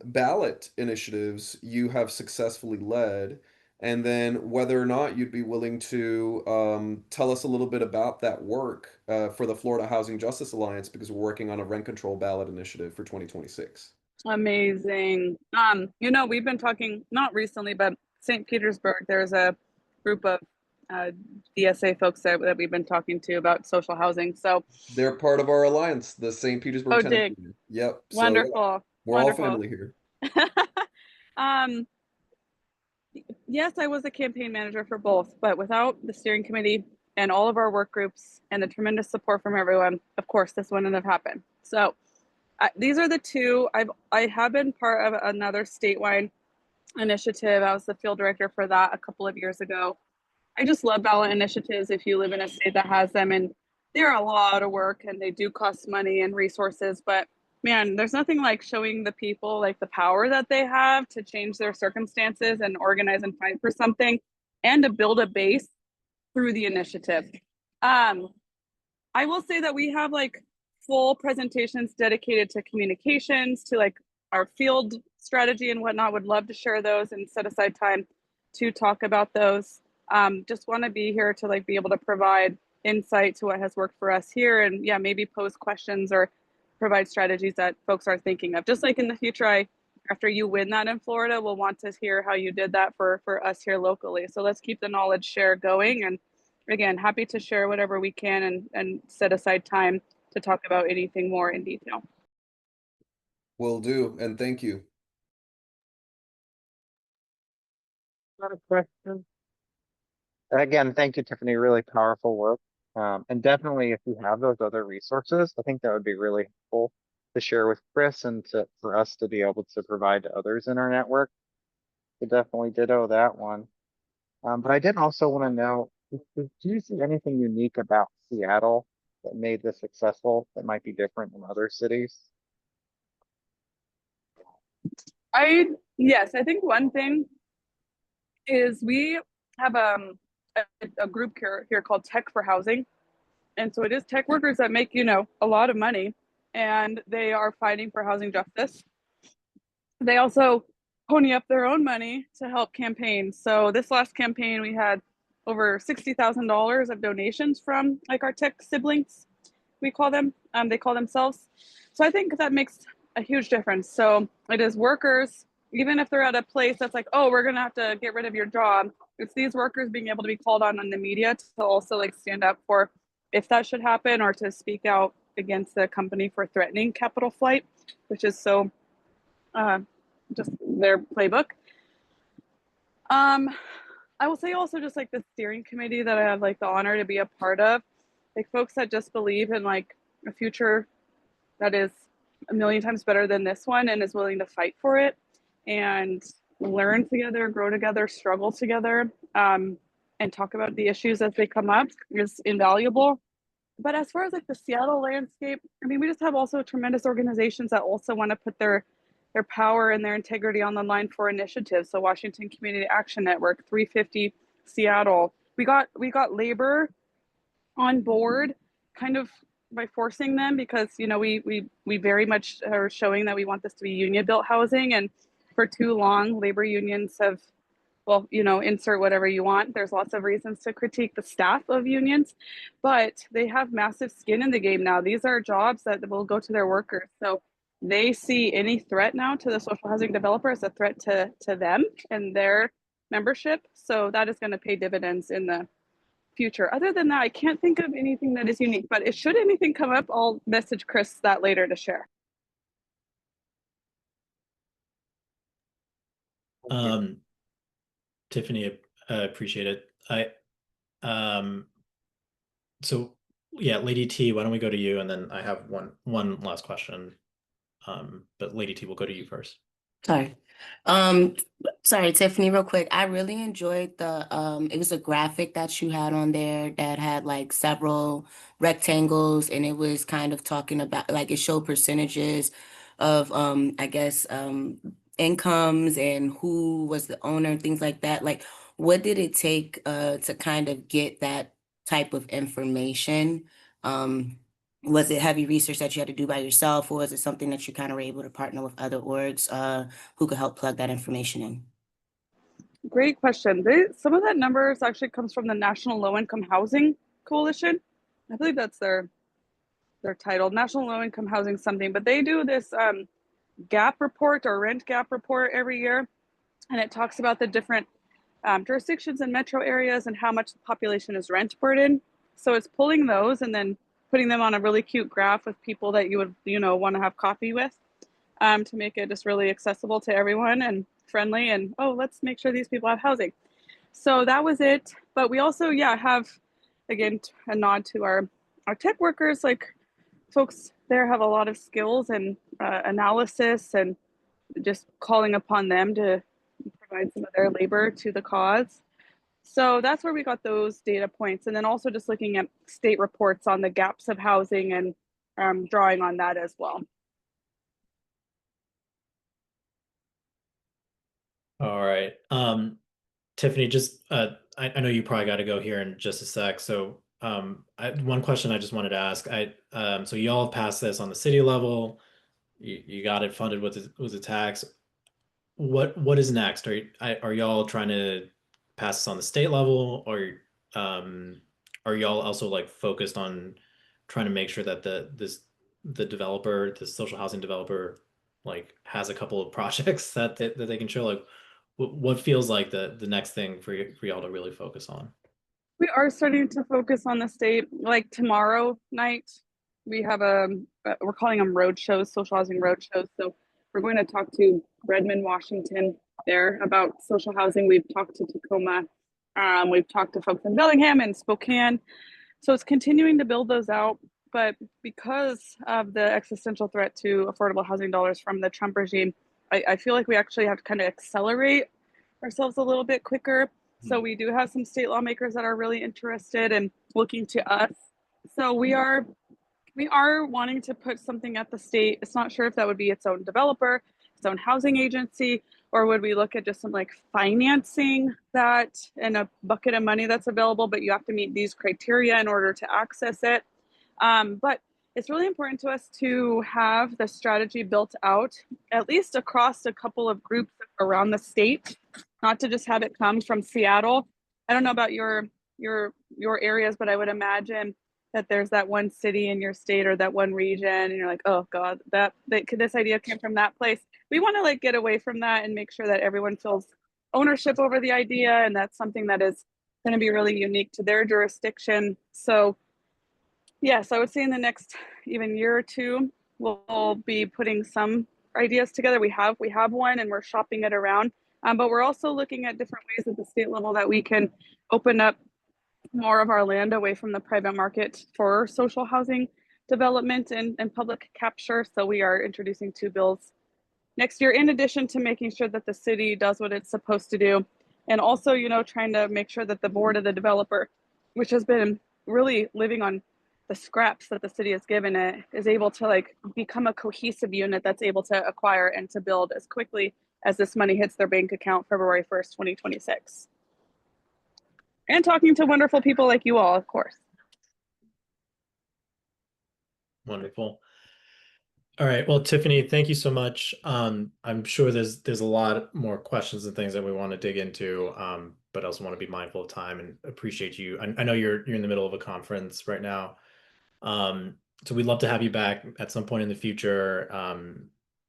ballot initiatives you have successfully led, and then whether or not you'd be willing to tell us a little bit about that work for the Florida Housing Justice Alliance, because we're working on a rent control ballot initiative for 2026. Amazing. You know, we've been talking, not recently, but St. Petersburg, there's a group of DSA folks that we've been talking to about social housing. So They're part of our alliance, the St. Petersburg oh, Tenant dig. Union. Yep. So yeah, Wonderful. we're all Wonderful. family here. um, yes, I was a campaign manager for both, but without the steering committee and all of our work groups and the tremendous support from everyone, of course, this wouldn't have happened. So these are the two. I have been part of another statewide initiative. I was the field director for that a couple of years ago. I just love ballot initiatives if you live in a state that has them, and they're a lot of work and they do cost money and resources, but man, there's nothing like showing the people like the power that they have to change their circumstances and organize and fight for something and to build a base through the initiative. I will say that we have like full presentations dedicated to communications, to like our field strategy and whatnot. Would love to share those and set aside time to talk about those. Just want to be here to like be able to provide insight to what has worked for us here, and yeah, maybe pose questions or provide strategies that folks are thinking of. Just like in the future, after you win that in Florida, we'll want to hear how you did that for us here locally. So let's keep the knowledge share going, and again, happy to share whatever we can and set aside time to talk about anything more in detail. Will do, and thank you. Not a question. Again, thank you, Tiffani. Really powerful work. And definitely, if you have those other resources, I think that would be really helpful to share with Chris and for us to be able to provide to others in our network. So definitely ditto that one. But I did also want to know, do you see anything unique about Seattle that made this successful that might be different in other cities? Yes, I think one thing is we have a group here called Tech for Housing. And so it is tech workers that make, you know, a lot of money, and they are fighting for housing justice. They also pony up their own money to help campaign. So this last campaign, we had over $60,000 of donations from like our tech siblings, we call them. They call themselves. So I think that makes a huge difference. So it is workers, even if they're at a place that's like, oh, we're gonna have to get rid of your job. It's these workers being able to be called on the media to also like stand up for if that should happen, or to speak out against the company for threatening capital flight, which is so just their playbook. I will say also just like the steering committee that I have like the honor to be a part of, like folks that just believe in like a future that is a million times better than this one and is willing to fight for it and learn together, grow together, struggle together, and talk about the issues as they come up is invaluable. But as far as like the Seattle landscape, I mean, we just have also tremendous organizations that also want to put their power and their integrity on the line for initiatives. So Washington Community Action Network, 350 Seattle. We got labor on board kind of by forcing them because, you know, we very much are showing that we want this to be union built housing. And for too long, labor unions have, well, you know, insert whatever you want. There's lots of reasons to critique the staff of unions, but they have massive skin in the game now. These are jobs that will go to their workers. So they see any threat now to the social housing developer as a threat to them and their membership. So that is going to pay dividends in the future. Other than that, I can't think of anything that is unique, but if should anything come up, I'll message Chris that later to share. Tiffani, I appreciate it. So yeah, Lady T, why don't we go to you, and then I have one last question. But Lady T, we'll go to you first. Sorry. Sorry, Tiffani, real quick. I really enjoyed the it was a graphic that you had on there that had like several rectangles, and it was kind of talking about like it showed percentages of I guess incomes and who was the owner and things like that. Like what did it take to kind of get that type of information? Was it heavy research that you had to do by yourself, or was it something that you kind of were able to partner with other orgs who could help plug that information in? Great question. Some of that numbers actually comes from the National Low Income Housing Coalition. I believe that's their title, National Low Income Housing something, but they do this gap report or rent gap report every year. And it talks about the different jurisdictions and metro areas and how much the population is rent burdened. So it's pulling those and then putting them on a really cute graph with people that you would, you know, want to have coffee with to make it just really accessible to everyone and friendly. And, oh, let's make sure these people have housing. So that was it. But we also, yeah, have, again, a nod to our tech workers, like folks there have a lot of skills and analysis and just calling upon them to provide some of their labor to the cause. So that's where we got those data points. And then also just looking at state reports on the gaps of housing and drawing on that as well. All right. Tiffani, just I know you probably got to go here in just a sec. So one question I just wanted to ask. So y'all passed this on the city level. You got it funded with a tax. What is next? Are y'all trying to pass this on the state level, or are y'all also like focused on trying to make sure that the developer, the social housing developer, like has a couple of projects that they can show? Like what feels like the next thing for y'all to really focus on? We are starting to focus on the state. Like tomorrow night, we have we're calling them road shows, social housing road shows. So we're going to talk to Redmond, Washington there about social housing. We've talked to Tacoma. We've talked to folks in Bellingham and Spokane. So it's continuing to build those out. But because of the existential threat to affordable housing dollars from the Trump regime, I feel like we actually have to kind of accelerate ourselves a little bit quicker. So we do have some state lawmakers that are really interested and looking to us. So we are wanting to put something at the state. It's not sure if that would be its own developer, its own housing agency, or would we look at just some like financing that and a bucket of money that's available, but you have to meet these criteria in order to access it. But it's really important to us to have the strategy built out, at least across a couple of groups around the state, not to just have it come from Seattle. I don't know about your areas, but I would imagine that there's that one city in your state or that one region, and you're like, oh God, this idea came from that place. We want to like get away from that and make sure that everyone feels ownership over the idea, and that's something that is going to be really unique to their jurisdiction. So yes, I would say in the next even year or two, we'll be putting some ideas together. We have one, and we're shopping it around. But we're also looking at different ways at the state level that we can open up more of our land away from the private market for social housing development and public capture. So we are introducing 2 bills next year, in addition to making sure that the city does what it's supposed to do. And also, you know, trying to make sure that the board of the developer, which has been really living on the scraps that the city has given it, is able to like become a cohesive unit that's able to acquire and to build as quickly as this money hits their bank account February 1st, 2026. And talking to wonderful people like you all, of course. Wonderful. All right. Well, Tiffani, thank you so much. I'm sure there's a lot more questions and things that we want to dig into, but I also want to be mindful of time and appreciate you. I know you're in the middle of a conference right now, so we'd love to have you back at some point in the future.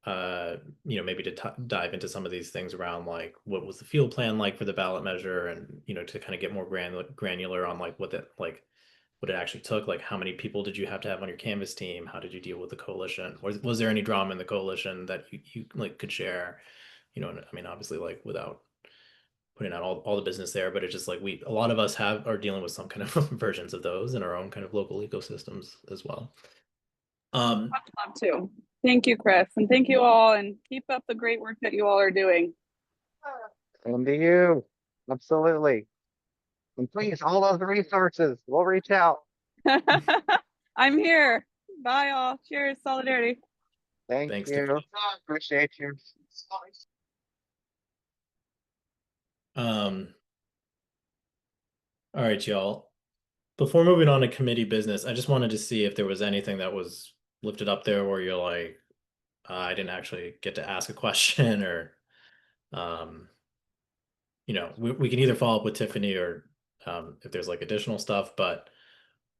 You know, maybe to dive into some of these things around like what was the field plan like for the ballot measure, and you know, to kind of get more granular on like what it actually took, like how many people did you have to have on your canvas team? How did you deal with the coalition? Was there any drama in the coalition that you like could share? You know, I mean, obviously like without putting out all the business there, but it's just like a lot of us are dealing with some kind of versions of those in our own kind of local ecosystems as well. I'd love to. Thank you, Chris, and thank you all, and keep up the great work that you all are doing. Same to you. Absolutely. And please, all those resources, we'll reach out. I'm here. Bye all. Cheers. Solidarity. Thanks, you. Tiffani. Appreciate you. All right, y'all. Before moving on to committee business, I just wanted to see if there was anything that was lifted up there where you're like, I didn't actually get to ask a question, or you know, we can either follow up with Tiffani or if there's like additional stuff, but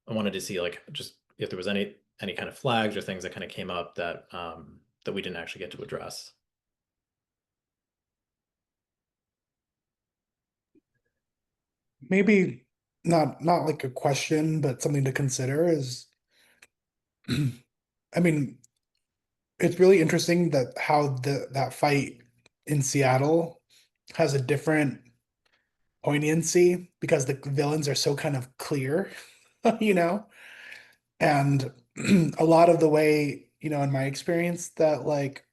I wanted to see like just if there was any kind of flags or things that kind of came up that that we didn't actually get to address. Maybe not like a question, but something to consider is, I mean, it's really interesting that how that fight in Seattle has a different poignancy because the villains are so kind of clear, you know? And a lot of the way, you know, in my experience, that like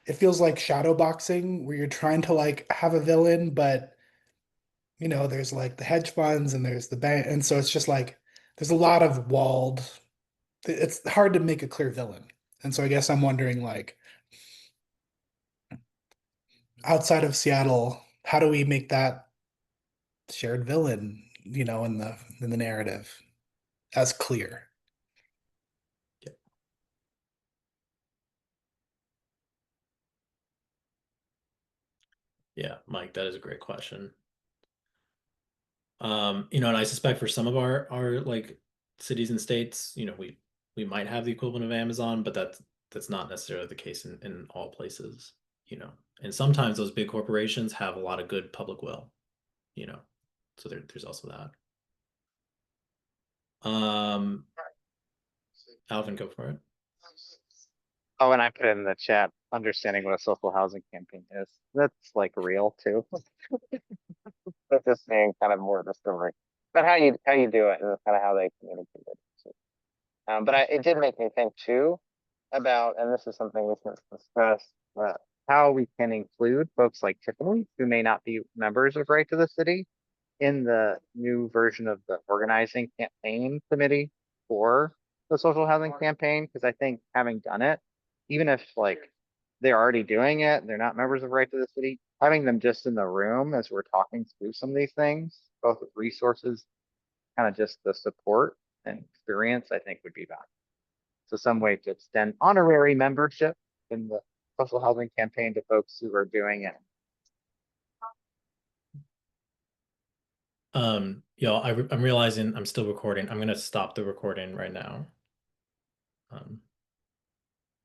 it feels like shadow boxing where you're trying to like have a villain, but you know, there's like the hedge funds and there's the bank, and so it's just like there's a lot of walled. It's hard to make a clear villain, and so I guess I'm wondering like outside of Seattle, how do we make that shared villain, you know, in the narrative as clear? Yeah, Mike, that is a great question. You know, and I suspect for some of our like cities and states, you know, we might have the equivalent of Amazon, but that's not necessarily the case in all places, you know. And sometimes those big corporations have a lot of good public will, you know. So there's also that. Alvin, go for it. Oh, and I put in the chat, understanding what a social housing campaign is. That's like real too. That's just saying kind of more of the story. But how you do it and kind of how they communicate it. So, but it did make me think too about, and this is something we can discuss, how we can include folks like Tiffani, who may not be members of Right to the City, in the new version of the organizing campaign committee for the social housing campaign. Because I think having done it, even if like they're already doing it, they're not members of Right to the City, having them just in the room as we're talking through some of these things, both with resources, kind of just the support and experience, I think would be valuable. So some way to extend honorary membership in the social housing campaign to folks who are doing it. Y'all, I'm realizing I'm still recording. I'm gonna stop the recording right now.